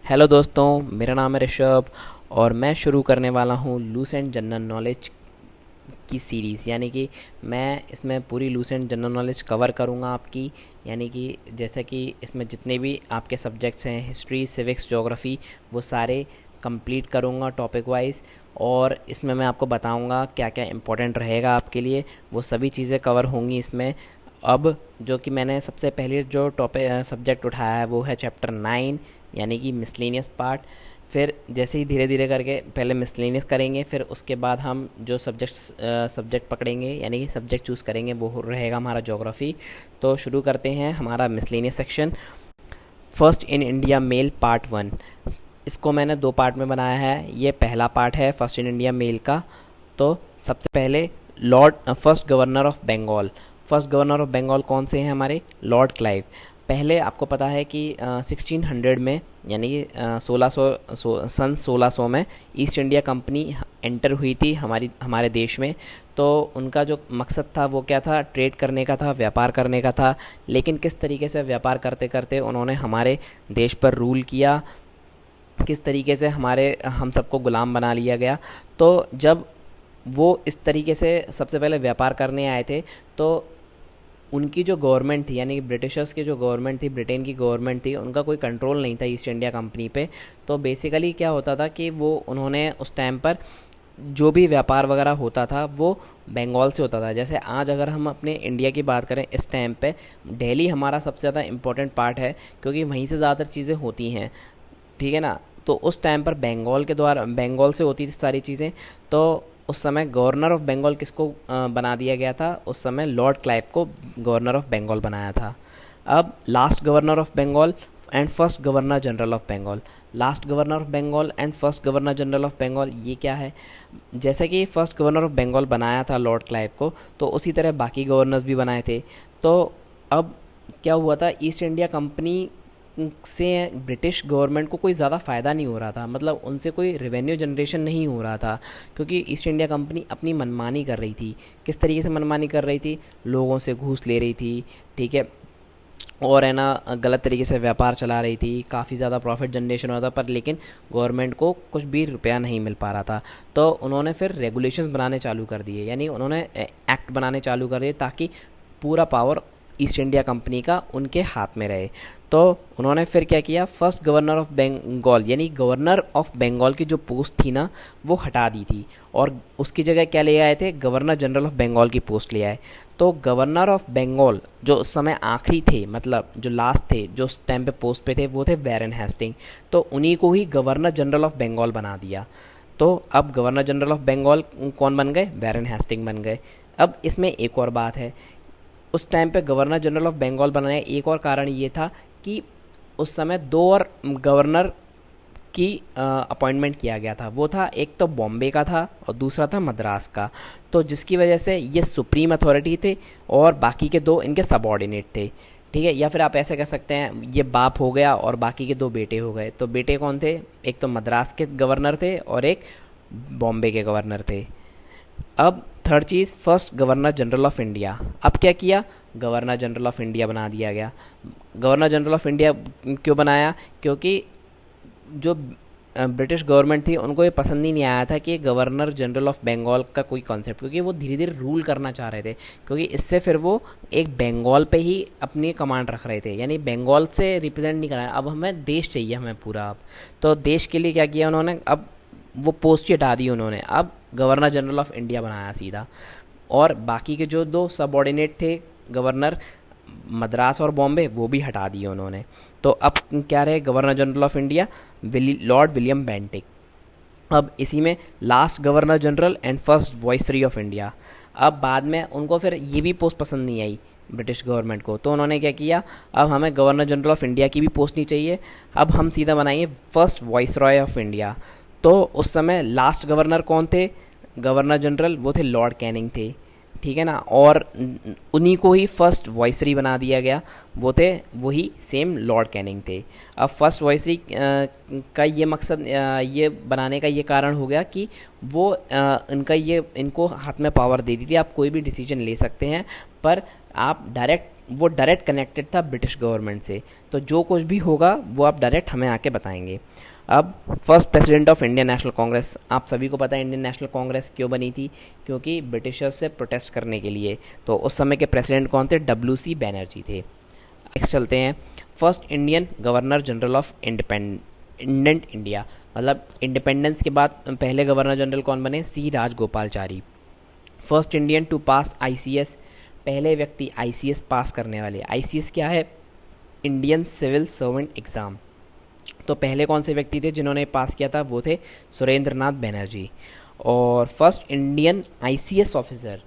Hello दोस्तों, मेरा नाम है ऋषभ और मैं शुरू करने वाला हूँ लूसेंट जनरल नॉलेज की सीरीज़। यानी कि मैं इसमें पूरी लूसेंट जनरल नॉलेज कवर करूँगा आपकी। यानी कि जैसे कि इसमें जितने भी आपके सब्जेक्ट्स हैं, हिस्ट्री, सिविक्स, ज्योग्राफी, वो सारे कंप्लीट करूँगा टॉपिक वाइज। और इसमें मैं आपको बताऊँगा क्या क्या इम्पोर्टेंट रहेगा आपके लिए, वो सभी चीज़ें कवर होंगी इसमें। अब जो कि मैंने सबसे पहले जो टॉपिक सब्जेक्ट उठाया है वो है चैप्टर 9, यानी कि मिसलेनियस पार्ट। फिर जैसे ही धीरे धीरे करके पहले मिसलेनियस करेंगे, फिर उसके बाद हम जो सब्जेक्ट पकड़ेंगे, यानी कि सब्जेक्ट चूज़ करेंगे, वो रहेगा हमारा ज्योग्राफी। तो शुरू करते हैं हमारा miscellaneous section. First in India male part 1। इसको मैंने दो पार्ट में बनाया है। ये पहला पार्ट है फर्स्ट इन इंडिया मेल का। तो सबसे पहले first governor of Bengal. First governor of Bengal कौन से हैं? हमारे लॉर्ड क्लाइव। पहले आपको पता है कि 1600 में, यानी कि 1600 में ईस्ट इंडिया कंपनी एंटर हुई थी हमारे देश में। तो उनका जो मकसद था वो क्या था? ट्रेड करने का था, व्यापार करने का था। लेकिन किस तरीके से व्यापार करते करते उन्होंने हमारे देश पर रूल किया, किस तरीके से हम सबको गुलाम बना लिया गया। तो जब वो इस तरीके से सबसे पहले व्यापार करने आए थे, तो उनकी जो गवर्नमेंट थी, यानी ब्रिटिशर्स की जो गवर्नमेंट थी, ब्रिटेन की गवर्नमेंट थी, उनका कोई कंट्रोल नहीं था ईस्ट इंडिया कंपनी पे। तो बेसिकली क्या होता था कि वो उन्होंने उस टाइम पर जो भी व्यापार वगैरह होता था वो बंगाल से होता था। जैसे आज अगर हम अपने इंडिया की बात करें, इस टाइम पे दिल्ली हमारा सबसे ज़्यादा इम्पोर्टेंट पार्ट है, क्योंकि वहीं से ज़्यादातर चीज़ें होती हैं। ठीक है ना? तो उस टाइम पर बंगाल से होती थी सारी चीज़ें। तो उस समय गवर्नर ऑफ बंगाल किसको बना दिया गया था? उस समय लॉर्ड क्लाइव को गवर्नर ऑफ बंगाल बनाया था। अब last governor of Bengal and first governor general of Bengal. Last governor of Bengal and first governor general of Bengal, ये क्या है? जैसे कि फर्स्ट गवर्नर ऑफ बंगाल बनाया था लॉर्ड क्लाइव को, तो उसी तरह बाकी गवर्नर्स भी बनाए थे। तो अब क्या हुआ था, ईस्ट इंडिया कंपनी से ब्रिटिश गवर्नमेंट को कोई ज़्यादा फ़ायदा नहीं हो रहा था, मतलब उनसे कोई रेवेन्यू जनरेशन नहीं हो रहा था, क्योंकि ईस्ट इंडिया कंपनी अपनी मनमानी कर रही थी। किस तरीके से मनमानी कर रही थी? लोगों से घूस ले रही थी, ठीक है, और है ना, गलत तरीके से व्यापार चला रही थी, काफ़ी ज़्यादा प्रॉफिट जनरेशन हो रहा था, पर लेकिन गवर्नमेंट को कुछ भी रुपया नहीं मिल पा रहा था। तो उन्होंने फिर रेगुलेशंस बनाने चालू कर दिए, यानी उन्होंने एक्ट बनाने चालू कर दिए, ताकि पूरा पावर ईस्ट इंडिया कंपनी का उनके हाथ में रहे। तो उन्होंने फिर क्या किया? फर्स्ट गवर्नर ऑफ बंगाल, यानी गवर्नर ऑफ बंगाल की जो पोस्ट थी ना, वो हटा दी थी, और उसकी जगह क्या ले आए थे? गवर्नर जनरल ऑफ बंगाल की पोस्ट ले आए। तो गवर्नर ऑफ बंगाल जो उस समय आखिरी थे, मतलब जो लास्ट थे, जो उस टाइम पे पोस्ट पे थे, वो थे वैरन हेस्टिंग। तो उन्हीं को ही गवर्नर जनरल ऑफ बंगाल बना दिया। तो अब गवर्नर जनरल ऑफ बंगाल कौन बन गए? वैरन हेस्टिंग बन गए। अब इसमें एक और बात है, उस टाइम पे गवर्नर जनरल ऑफ बंगाल बनाया, एक और कारण ये था कि उस समय दो और गवर्नर की अपॉइंटमेंट किया गया था। वो था, एक तो बॉम्बे का था और दूसरा था मद्रास का। तो जिसकी वजह से ये सुप्रीम अथॉरिटी थे और बाकी के दो इनके सबऑर्डिनेट थे। ठीक है, या फिर आप ऐसे कह सकते हैं, ये बाप हो गया और बाकी के दो बेटे हो गए। तो बेटे कौन थे? एक तो मद्रास के गवर्नर थे और एक बॉम्बे के गवर्नर थे। अब third cheese, first governor general of India. अब क्या किया? गवर्नर जनरल ऑफ इंडिया बना दिया गया। गवर्नर जनरल ऑफ इंडिया क्यों बनाया? क्योंकि जो ब्रिटिश गवर्नमेंट थी, उनको ये पसंद ही नहीं आया था कि गवर्नर जनरल ऑफ बंगाल का कोई कॉन्सेप्ट, क्योंकि वो धीरे धीरे रूल करना चाह रहे थे, क्योंकि इससे फिर वो एक बंगाल पे ही अपनी कमांड रख रहे थे, यानी बंगाल से रिप्रेजेंट नहीं कराया। अब हमें देश चाहिए, हमें पूरा। अब तो देश के लिए क्या किया उन्होंने? अब वो पोस्ट ही हटा दी उन्होंने, अब गवर्नर जनरल ऑफ इंडिया बनाया सीधा। और बाकी के जो दो सबऑर्डिनेट थे गवर्नर, मद्रास और बॉम्बे, वो भी हटा दिए उन्होंने। तो अब क्या रहे governor general of India? Lord William Bentinck. अब इसी में last governor general and first viceroy of India. अब बाद में उनको फिर ये भी पोस्ट पसंद नहीं आई ब्रिटिश गवर्नमेंट को, तो उन्होंने क्या किया? अब हमें गवर्नर जनरल ऑफ इंडिया की भी पोस्ट नहीं चाहिए, अब हम सीधा बनाएंगे फर्स्ट वॉइसरॉय ऑफ इंडिया। तो उस समय लास्ट गवर्नर कौन थे? गवर्नर जनरल वो थे लॉर्ड कैनिंग थे, ठीक है ना, और उन्हीं को ही फर्स्ट वॉइसरी बना दिया गया। वो थे वही सेम लॉर्ड कैनिंग थे। अब फर्स्ट वॉइसरी का ये मकसद, ये बनाने का ये कारण हो गया कि वो इनको हाथ में पावर दे दी थी, आप कोई भी डिसीजन ले सकते हैं, पर आप डायरेक्ट वो डायरेक्ट कनेक्टेड था ब्रिटिश गवर्नमेंट से। तो जो कुछ भी होगा वो आप डायरेक्ट हमें आके बताएंगे। अब first president of Indian national Congress, आप सभी को पता है इंडियन नेशनल कांग्रेस क्यों बनी थी, क्योंकि ब्रिटिशर्स से प्रोटेस्ट करने के लिए। तो उस समय के प्रेसिडेंट कौन थे? WC बैनर्जी थे। नेक्स्ट चलते हैं, first Indian governor general of independent India, मतलब इंडिपेंडेंस के बाद पहले गवर्नर जनरल कौन बने? C Rajagopalachari. First Indian to pass ICS, पहले व्यक्ति ICS पास करने वाले। ICS क्या है? Indian civil servant exam. तो पहले कौन से व्यक्ति थे जिन्होंने पास किया था? वो थे सुरेंद्र नाथ बैनर्जी। और फर्स्ट इंडियन ICS ऑफिसर,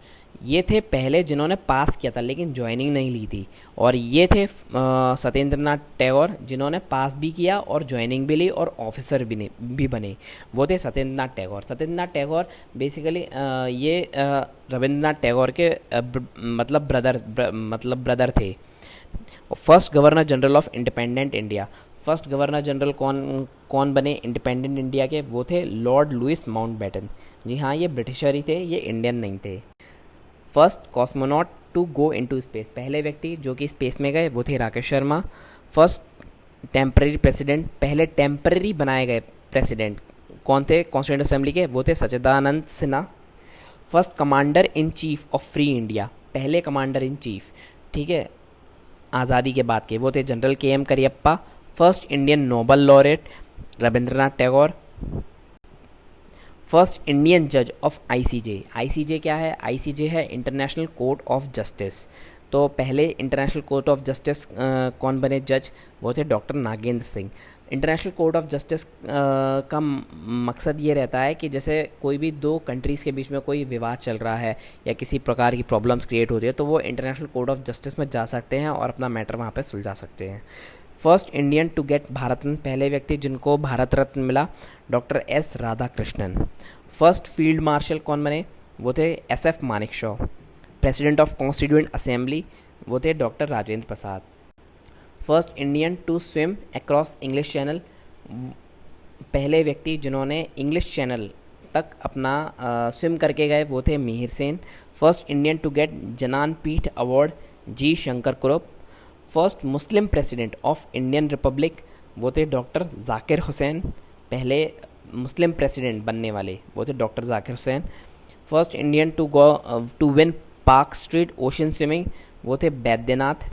ये थे पहले जिन्होंने पास किया था लेकिन ज्वाइनिंग नहीं ली थी, और ये थे सत्येंद्र नाथ टैगोर, जिन्होंने पास भी किया और ज्वाइनिंग भी ली और ऑफिसर भी बने। वो थे सत्येंद्र नाथ टैगोर। सत्येंद्र नाथ टैगोर बेसिकली ये रविंद्रनाथ टैगोर के मतलब ब्रदर थे। First governor general of independent India, first governor general कौन कौन बने इंडिपेंडेंट इंडिया के? वो थे लॉर्ड लुइस माउंटबेटन। जी हाँ, ये ब्रिटिशर ही थे, ये इंडियन नहीं थे। First cosmonaut to go into space, पहले व्यक्ति जो कि स्पेस में गए वो थे Rakesh Sharma. First temporary president, पहले टेम्पररी बनाए गए प्रेसिडेंट कौन थे कॉन्स्टिट्यूंट असेंबली के? वो थे Sachchidanand Sinha. First commander in chief of free India, पहले कमांडर इन चीफ, ठीक है, आज़ादी के बाद के, वो थे general KM Cariappa. First Indian Nobel laureate Rabindranath Tagore. First Indian जज ऑफ ICJ, ICJ क्या है? ICJ है इंटरनेशनल कोर्ट ऑफ जस्टिस। तो पहले इंटरनेशनल कोर्ट ऑफ जस्टिस कौन बने जज? वो थे doctor Nagendra Singh. International court of justice का मकसद ये रहता है कि जैसे कोई भी दो कंट्रीज़ के बीच में कोई विवाद चल रहा है या किसी प्रकार की प्रॉब्लम्स क्रिएट होती है तो वो इंटरनेशनल कोर्ट ऑफ जस्टिस में जा सकते हैं और अपना मैटर वहाँ पे सुलझा सकते हैं। First Indian to get Bharat Ratna, पहले व्यक्ति जिनको भारत रत्न मिला doctor S Radhakrishnan. First field marshal कौन बने? वो थे SF Manekshaw. President of constituent assembly वो थे doctor Rajendra Prasad. First Indian to swim across English Channel, पहले व्यक्ति जिन्होंने इंग्लिश चैनल तक अपना स्विम करके गए वो थे Mihir Sen. First Indian to get Jnanpith award G Shankar Kurup. First Muslim president of Indian republic वो थे डॉक्टर जाकिर हुसैन, पहले मुस्लिम प्रेसिडेंट बनने वाले वो थे doctor Zakir Hussain. First Indian to win Park Street ocean swimming वो थे Baidyanath.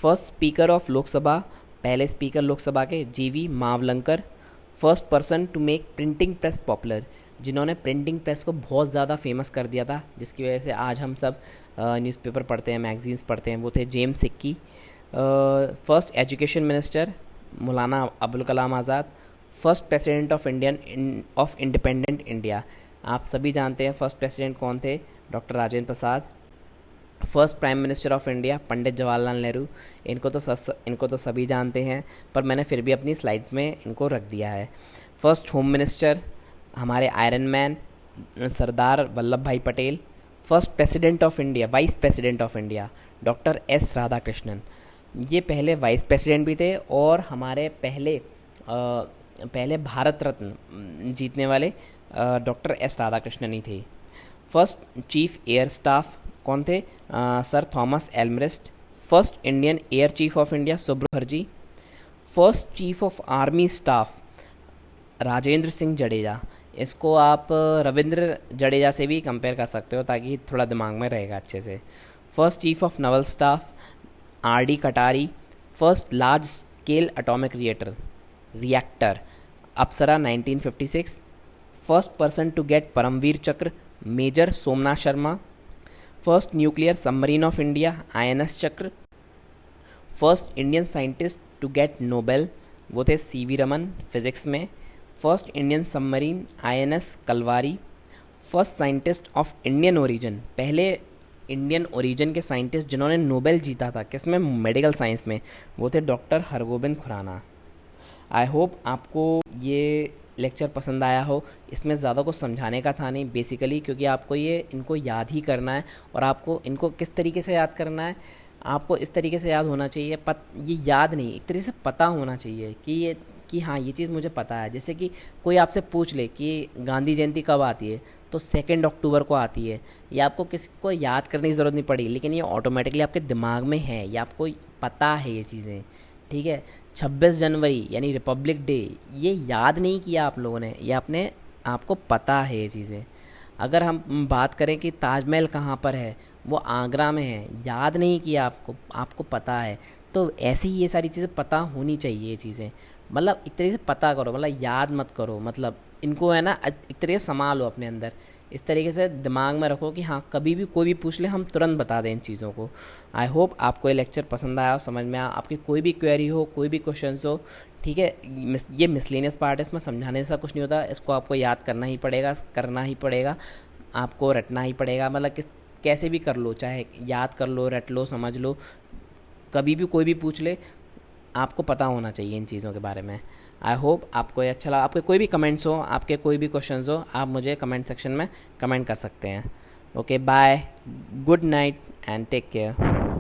First speaker of Lok Sabha, पहले स्पीकर लोकसभा के GV Mavalankar. First person to make printing press popular, जिन्होंने प्रिंटिंग प्रेस को बहुत ज़्यादा फेमस कर दिया था जिसकी वजह से आज हम सब न्यूज़पेपर पढ़ते हैं, मैगजीन्स पढ़ते हैं, वो थे James Sikki. First education minister Maulana Abul Kalam Azad. First president of independent India, आप सभी जानते हैं फर्स्ट प्रेसिडेंट कौन थे? Doctor Rajendra Prasad. First prime minister of India Pandit Jawaharlal Nehru, इनको तो सभी जानते हैं पर मैंने फिर भी अपनी स्लाइड्स में इनको रख दिया है। फर्स्ट होम मिनिस्टर हमारे आयरन मैन सरदार वल्लभ भाई Patel. First president of India, vice president of India doctor S Radhakrishnan, ये पहले वाइस प्रेसिडेंट भी थे और हमारे पहले भारत रत्न जीतने वाले डॉक्टर S राधाकृष्णन ही थे। फर्स्ट चीफ एयर स्टाफ कौन थे? Sir Thomas Elmhirst. First Indian air chief of India Subroto Mukherjee. First chief of army staff Rajendra Singh Jadeja, इसको आप रविंद्र जडेजा से भी कंपेयर कर सकते हो ताकि थोड़ा दिमाग में रहेगा अच्छे से। First chief of naval staff RD Katari. First large scale atomic reactor Apsara 1956। First person to get Param Vir Chakra major Somnath Sharma. First nuclear submarine of India INS Chakra. First Indian scientist to get Nobel वो थे CV रमन फिजिक्स में। First Indian submarine INS Kalvari. First scientist of Indian origin, पहले Indian origin के scientist जिन्होंने Nobel जीता था किसमें? Medical science में, वो थे doctor Hargobind Khurana. I hope आपको ये लेक्चर पसंद आया हो। इसमें ज़्यादा कुछ समझाने का था नहीं बेसिकली, क्योंकि आपको इनको याद ही करना है और आपको इनको किस तरीके से याद करना है, आपको इस तरीके से याद होना चाहिए। ये याद नहीं, एक तरीके से पता होना चाहिए कि कि हाँ ये चीज़ मुझे पता है। जैसे कि कोई आपसे पूछ ले कि गांधी जयंती कब आती है, तो 2 अक्टूबर को आती है। ये आपको किसी को याद करने की ज़रूरत नहीं पड़ी, लेकिन ये ऑटोमेटिकली आपके दिमाग में है, ये आपको पता है ये चीज़ें। ठीक है। 26 जनवरी यानी रिपब्लिक डे, ये याद नहीं किया आप लोगों ने, ये आपने आपको पता है ये चीज़ें। अगर हम बात करें कि ताजमहल कहाँ पर है, वो आगरा में है, याद नहीं किया आपको, आपको पता है। तो ऐसे ही ये सारी चीज़ें पता होनी चाहिए ये चीज़ें। मतलब एक तरीके से पता करो, मतलब याद मत करो, मतलब इनको है ना एक तरीके से संभालो अपने अंदर। इस तरीके से दिमाग में रखो कि हाँ कभी भी कोई भी पूछ ले हम तुरंत बता दें इन चीज़ों को। आई होप आपको ये लेक्चर पसंद आया हो, समझ में आया। आपकी कोई भी क्वेरी हो, कोई भी क्वेश्चन हो, ठीक है, ये मिसलेनियस पार्ट है, इसमें समझाने से कुछ नहीं होता, इसको आपको याद करना ही पड़ेगा, करना ही पड़ेगा, आपको रटना ही पड़ेगा। मतलब किस कैसे भी कर लो, चाहे याद कर लो, रट लो, समझ लो, कभी भी कोई भी पूछ ले आपको पता होना चाहिए इन चीज़ों के बारे में। आई होप आपको ये अच्छा लगा। आपके कोई भी कमेंट्स हो, आपके कोई भी क्वेश्चंस हो, आप मुझे कमेंट सेक्शन में कमेंट कर सकते हैं। Okay bye, good night and take care.